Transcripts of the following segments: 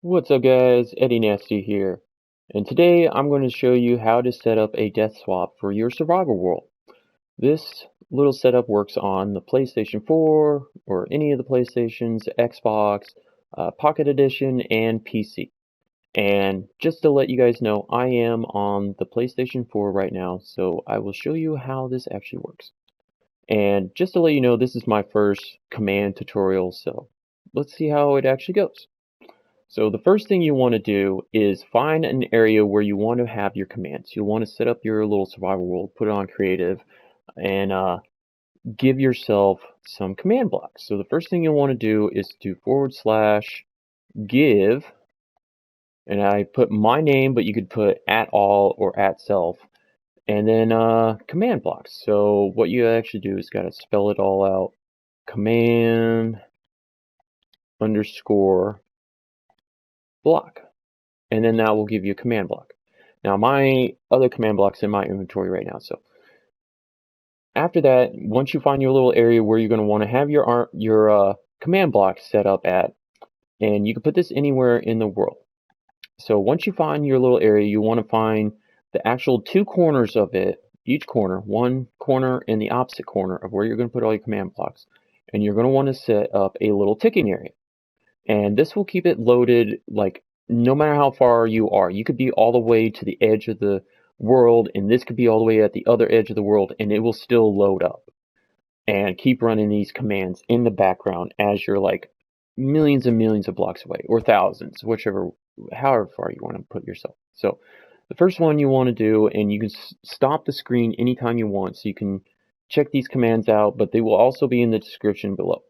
What's up guys, EddyNasty here, and today I'm going to show you how to set up a death swap for your survival world. This little setup works on the PlayStation 4 or any of the PlayStations, Xbox, Pocket Edition, and PC. And just to let you guys know, I am on the PlayStation 4 right now, so I will show you how this actually works. And just to let you know, this is my first command tutorial, so let's see how it actually goes. So the first thing you want to do is find an area where you want to have your commands. You'll want to set up your little survival world, put it on creative, and give yourself some command blocks. So the first thing you'll want to do is do /give, and I put my name, but you could put @all or @self, and then command blocks. So what you actually do is got to spell it all out. Command _ block, and then that will give you a command block. Now my other command block's in my inventory right now, so after that, once you find your little area where you're going to want to have your command block set up at, and you can put this anywhere in the world. So once you find your little area, you want to find the actual two corners of it, each corner, one corner and the opposite corner of where you're going to put all your command blocks, and you're going to want to set up a little ticking area. And this will keep it loaded, like no matter how far you are. You could be all the way to the edge of the world, and this could be all the way at the other edge of the world, and it will still load up and keep running these commands in the background as you're like millions and millions of blocks away, or thousands, however far you want to put yourself. So the first one you want to do, and you can stop the screen anytime you want, so you can check these commands out, but they will also be in the description below.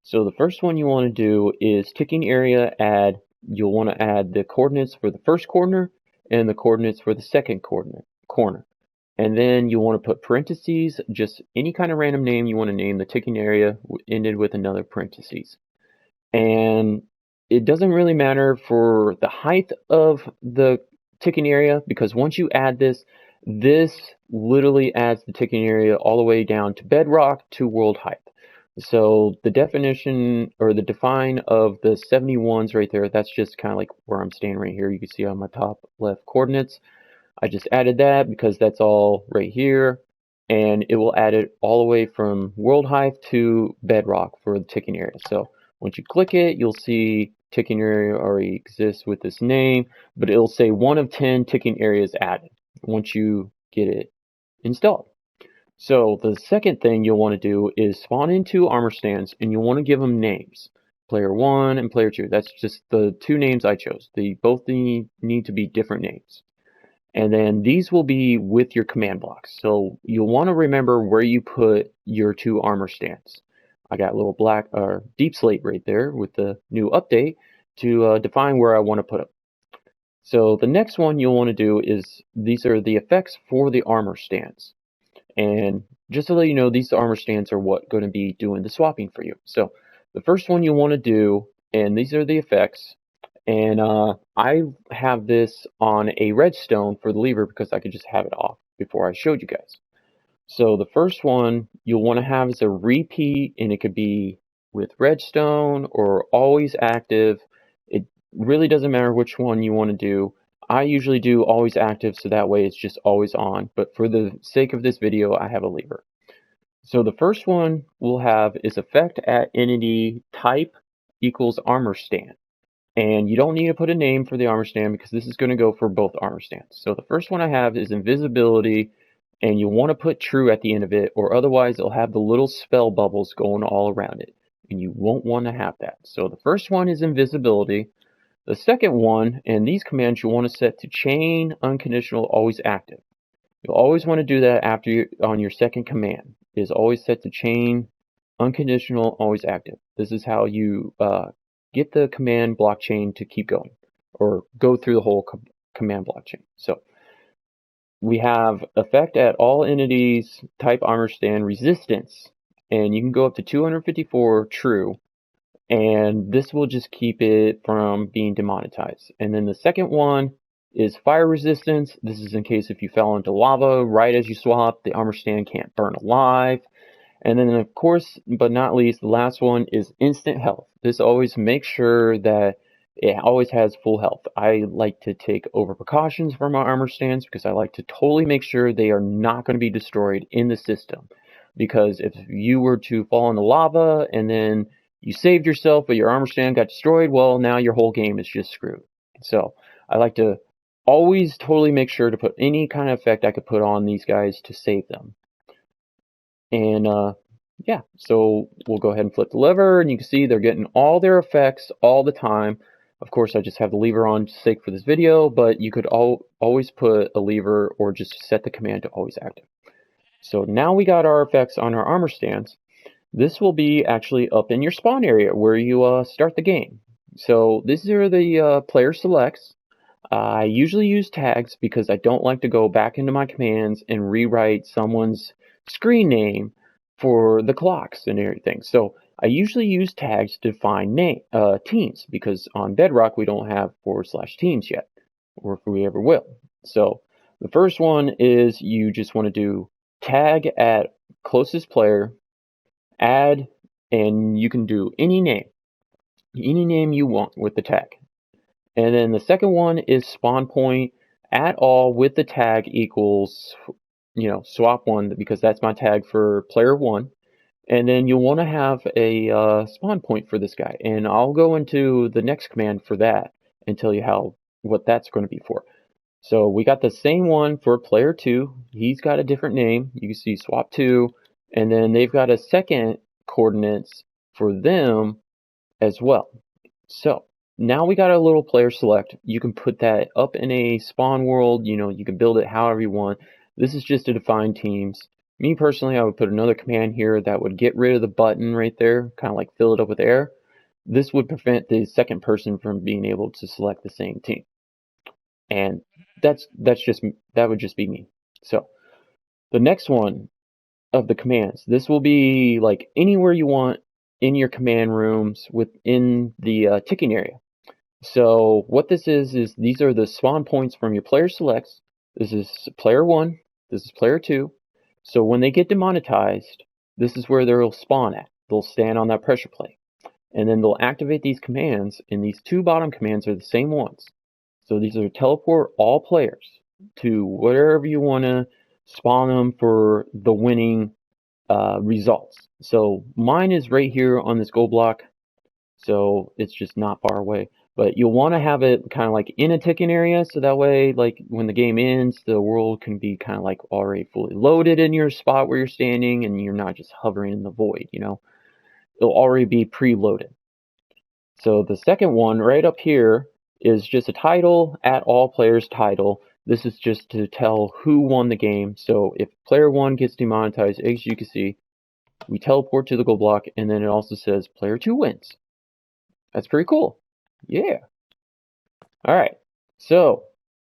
So the first one you want to do is ticking area add. You'll want to add the coordinates for the first corner and the coordinates for the second corner. And then you want to put parentheses, just any kind of random name you want to name the ticking area ended with another parentheses. And it doesn't really matter for the height of the ticking area, because once you add this literally adds the ticking area all the way down to bedrock to world height. So the definition or the define of the 71s right there, that's just kind of like where I'm standing right here. You can see on my top left coordinates. I just added that because that's all right here, and it will add it all the way from world height to bedrock for the ticking area. So once you click it, you'll see ticking area already exists with this name, but it'll say 1 of 10 ticking areas added once you get it installed. So the second thing you'll want to do is spawn in 2 armor stands, and you'll want to give them names. Player 1 and player 2. That's just the 2 names I chose. They both need to be different names. And then these will be with your command blocks. So you'll want to remember where you put your 2 armor stands. I got a little black or deep slate right there with the new update to define where I want to put them. So the next one you'll want to do is, these are the effects for the armor stands. And just to let you know, these armor stands are what going to be doing the swapping for you. So the first one you want to do, and these are the effects, and I have this on a redstone for the lever because I could just have it off before I showed you guys. So the first one you'll want to have is a repeat, and it could be with redstone or always active. It really doesn't matter which one you want to do. I usually do always active, so that way it's just always on, but for the sake of this video, I have a lever. So the first one we'll have is effect at entity type equals armor stand. And you don't need to put a name for the armor stand because this is going to go for both armor stands. So the first one I have is invisibility, and you want to put true at the end of it, or otherwise it'll have the little spell bubbles going all around it, and you won't want to have that. So the first one is invisibility. The second one, and these commands you want to set to chain unconditional always active. You'll always want to do that after on your second command, is always set to chain unconditional always active. This is how you get the command blockchain to keep going, or go through the whole command blockchain. So we have effect at all entities type armor stand resistance, and you can go up to 254 true. And this will just keep it from being demonetized. And then the second one is fire resistance. This is in case if you fell into lava right as you swap, the armor stand can't burn alive. And then of course, but not least, the last one is instant health. This always makes sure that it always has full health. I like to take over precautions for my armor stands because I like to totally make sure they are not going to be destroyed in the system. Because if you were to fall in the lava and then you saved yourself but your armor stand got destroyed, well, now your whole game is just screwed. So I like to always totally make sure to put any kind of effect I could put on these guys to save them. And yeah, so we'll go ahead and flip the lever, and you can see they're getting all their effects all the time. Of course, I just have the lever on sake for this video, but you could always put a lever or just set the command to always active. So now we got our effects on our armor stands. This will be actually up in your spawn area where you start the game. So these are the player selects. I usually use tags because I don't like to go back into my commands and rewrite someone's screen name for the clocks and everything. So I usually use tags to define teams, because on Bedrock we don't have /teams yet, or if we ever will. So the first one is you just want to do tag at closest player, add, and you can do any name you want with the tag. And then the second one is spawn point at all with the tag equals, swap one, because that's my tag for player 1. And then you'll want to have a spawn point for this guy. And I'll go into the next command for that and tell you what that's going to be for. So we got the same one for player 2. He's got a different name. You can see swap 2. And then they've got a second coordinates for them as well. So now we got a little player select. You can put that up in a spawn world. You can build it however you want. This is just to define teams. Me personally, I would put another command here that would get rid of the button right there, kind of like fill it up with air. This would prevent the second person from being able to select the same team. And that would just be me. So the next one of the commands, this will be like anywhere you want in your command rooms within the ticking area. So what this is these are the spawn points from your player selects. This is player 1, this is player 2. So when they get demonetized, this is where they'll spawn at. They'll stand on that pressure plate. And then they'll activate these commands, and these two bottom commands are the same ones. So these are teleport all players to wherever you want to spawn them for the winning results. So mine is right here on this gold block, so it's just not far away. But you'll want to have it kind of like in a ticking area, so that way, like when the game ends, the world can be kind of like already fully loaded in your spot where you're standing, and you're not just hovering in the void, It'll already be preloaded. So the second one right up here is just a title at all players title. This is just to tell who won the game. So if player 1 gets demonetized, as you can see, we teleport to the gold block, and then it also says player 2 wins. That's pretty cool. Yeah. All right. So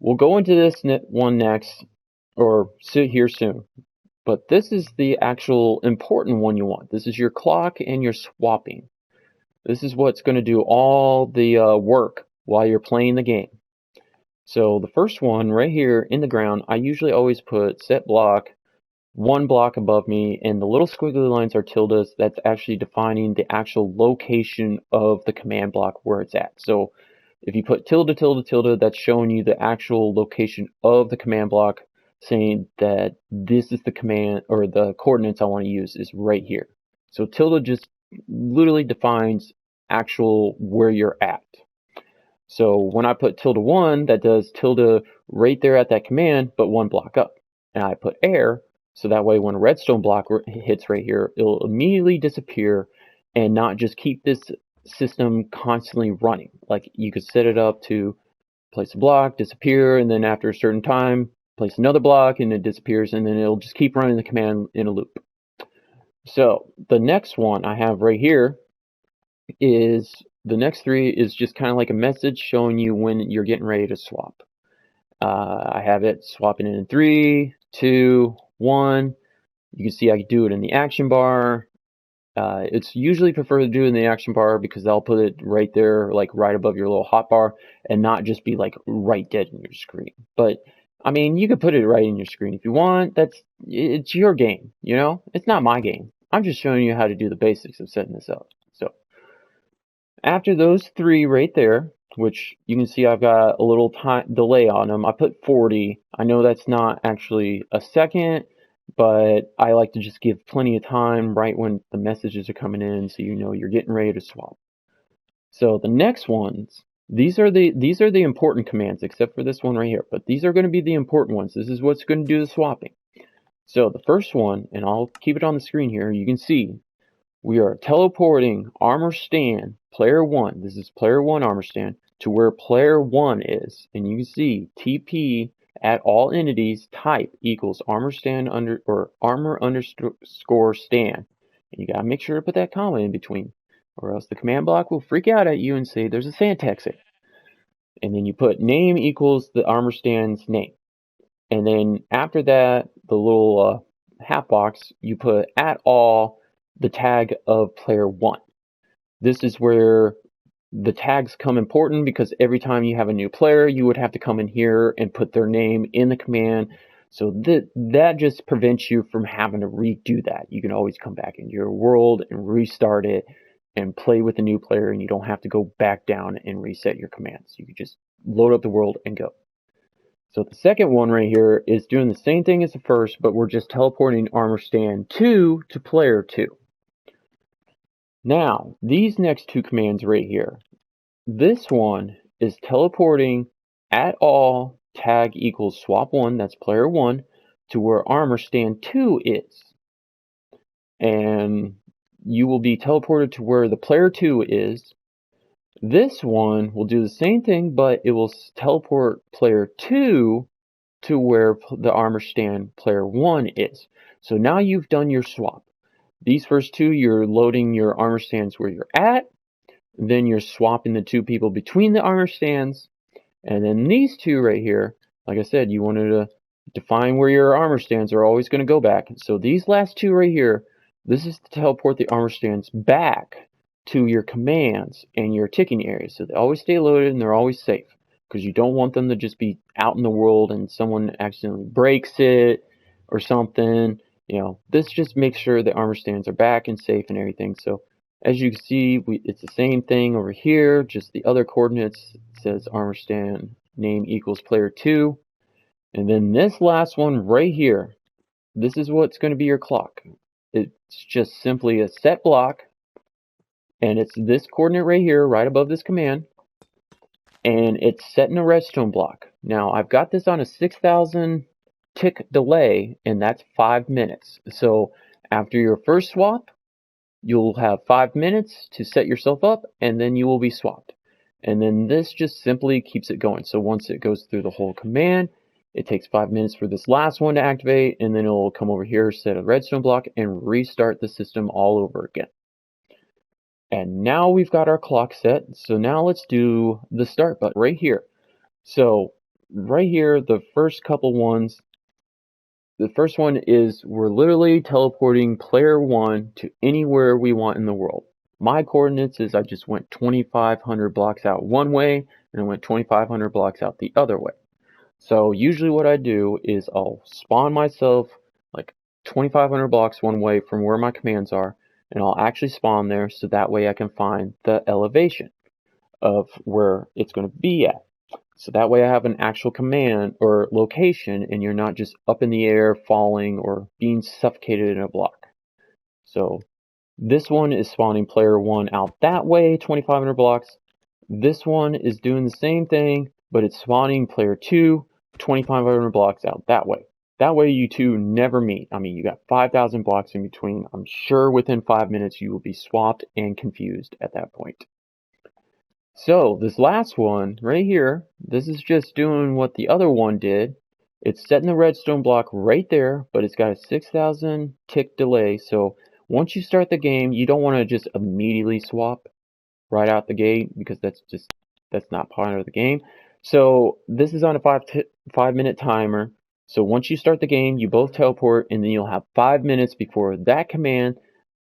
we'll go into this one next, or sit here soon. But this is the actual important one you want. This is your clock and your swapping. This is what's going to do all the work while you're playing the game. So the first one right here in the ground, I usually always put set block 1 block above me, and the little squiggly lines are tildes. That's actually defining the actual location of the command block where it's at. So if you put tilde, tilde, tilde, that's showing you the actual location of the command block, saying that this is the command, or the coordinates I want to use is right here. So tilde just literally defines actual where you're at. So when I put tilde 1, that does tilde right there at that command, but 1 block up. And I put air, so that way when a redstone block hits right here, it'll immediately disappear and not just keep this system constantly running. Like you could set it up to place a block, disappear, and then after a certain time, place another block and it disappears, and then it'll just keep running the command in a loop. So the next one I have right here is, the next 3 is just kind of like a message showing you when you're getting ready to swap. I have it swapping in 3, 2, 1. You can see I can do it in the action bar. It's usually preferred to do it in the action bar because they'll put it right there, like right above your little hotbar, and not just be like right dead in your screen. But I mean, you could put it right in your screen if you want. It's your game, It's not my game. I'm just showing you how to do the basics of setting this up. So after those 3 right there, which you can see I've got a little time delay on them. I put 40. I know that's not actually a second, but I like to just give plenty of time right when the messages are coming in, so you know you're getting ready to swap. So the next ones, these are the important commands, except for this one right here. But these are going to be the important ones. This is what's going to do the swapping. So the first one, and I'll keep it on the screen here, you can see we are teleporting armor stand player 1. This is player 1 armor stand to where player 1 is. And you can see TP at all entities type equals armor stand armor underscore stand. And you gotta make sure to put that comma in between, or else the command block will freak out at you and say there's a syntax error. And then you put name equals the armor stand's name. And then after that, the little half box, you put at all the tag of player 1. This is where the tags come important, because every time you have a new player, you would have to come in here and put their name in the command. So that just prevents you from having to redo that. You can always come back into your world and restart it and play with a new player, and you don't have to go back down and reset your commands. You can just load up the world and go. So the second one right here is doing the same thing as the first, but we're just teleporting armor stand 2 to player 2. Now, these next two commands right here, this one is teleporting at all tag equals swap 1, that's player 1, to where armor stand 2 is. And you will be teleported to where the player 2 is. This one will do the same thing, but it will teleport player 2 to where the armor stand player 1 is. So now you've done your swap. These first two, you're loading your armor stands where you're at. Then you're swapping the two people between the armor stands. And then these two right here, like I said, you wanted to define where your armor stands are always going to go back. So these last two right here, this is to teleport the armor stands back to your commands and your ticking areas. So they always stay loaded and they're always safe, because you don't want them to just be out in the world and someone accidentally breaks it or something. You know, this just makes sure the armor stands are back and safe and everything. So as you can see, it's the same thing over here, just the other coordinates. It says armor stand name equals player 2. And then this last one right here, this is what's going to be your clock. It's just simply a set block, and it's this coordinate right here, right above this command, and it's set in a redstone block. Now, I've got this on a 6,000 tick delay, and that's 5 minutes. So after your first swap, you'll have 5 minutes to set yourself up, and then you will be swapped. And then this just simply keeps it going. So once it goes through the whole command, it takes 5 minutes for this last one to activate, and then it'll come over here, set a redstone block, and restart the system all over again. And now we've got our clock set. So now let's do the start button right here. So right here, the first couple ones, the first one is we're literally teleporting player 1 to anywhere we want in the world. My coordinates is I just went 2,500 blocks out one way, and I went 2,500 blocks out the other way. So usually what I do is I'll spawn myself like 2,500 blocks one way from where my commands are, and I'll actually spawn there, so that way I can find the elevation of where it's going to be at. So that way I have an actual command or location, and you're not just up in the air falling or being suffocated in a block. So this one is spawning player 1 out that way, 2,500 blocks. This one is doing the same thing, but it's spawning player 2, 2,500 blocks out that way. That way you two never meet. I mean, you got 5,000 blocks in between. I'm sure within 5 minutes you will be swapped and confused at that point. So this last one right here, this is just doing what the other one did. It's setting the redstone block right there, but it's got a 6,000 tick delay. So once you start the game, you don't want to just immediately swap right out the gate, because that's not part of the game. So this is on a 5 minute timer. So once you start the game, you both teleport, and then you'll have 5 minutes before that command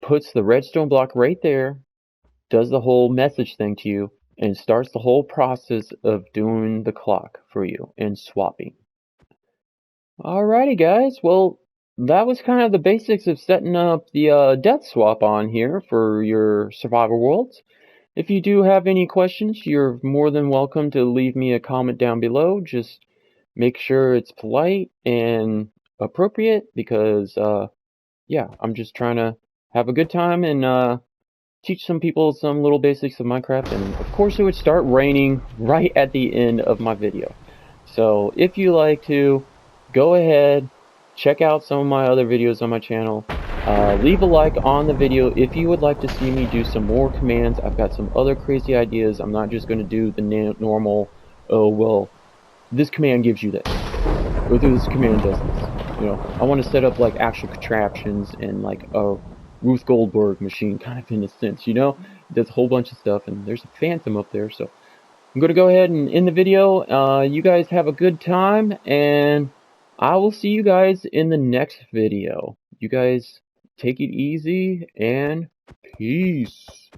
puts the redstone block right there, does the whole message thing to you, and starts the whole process of doing the clock for you and swapping. Alrighty guys, well, that was kind of the basics of setting up the death swap on here for your survival worlds. If you do have any questions, you're more than welcome to leave me a comment down below. Just make sure it's polite and appropriate because, yeah, I'm just trying to have a good time and teach some people some little basics of Minecraft. And of course, it would start raining right at the end of my video. So if you like to, go ahead, check out some of my other videos on my channel. Leave a like on the video if you would like to see me do some more commands. I've got some other crazy ideas. I'm not just going to do the normal, oh, well, this command gives you this, or this command does this. You know, I want to set up like actual contraptions and like a Ruth Goldberg machine, kind of in a sense, you know? It does a whole bunch of stuff, and there's a phantom up there, so I'm going to go ahead and end the video. You guys have a good time, and I will see you guys in the next video. You guys take it easy, and peace.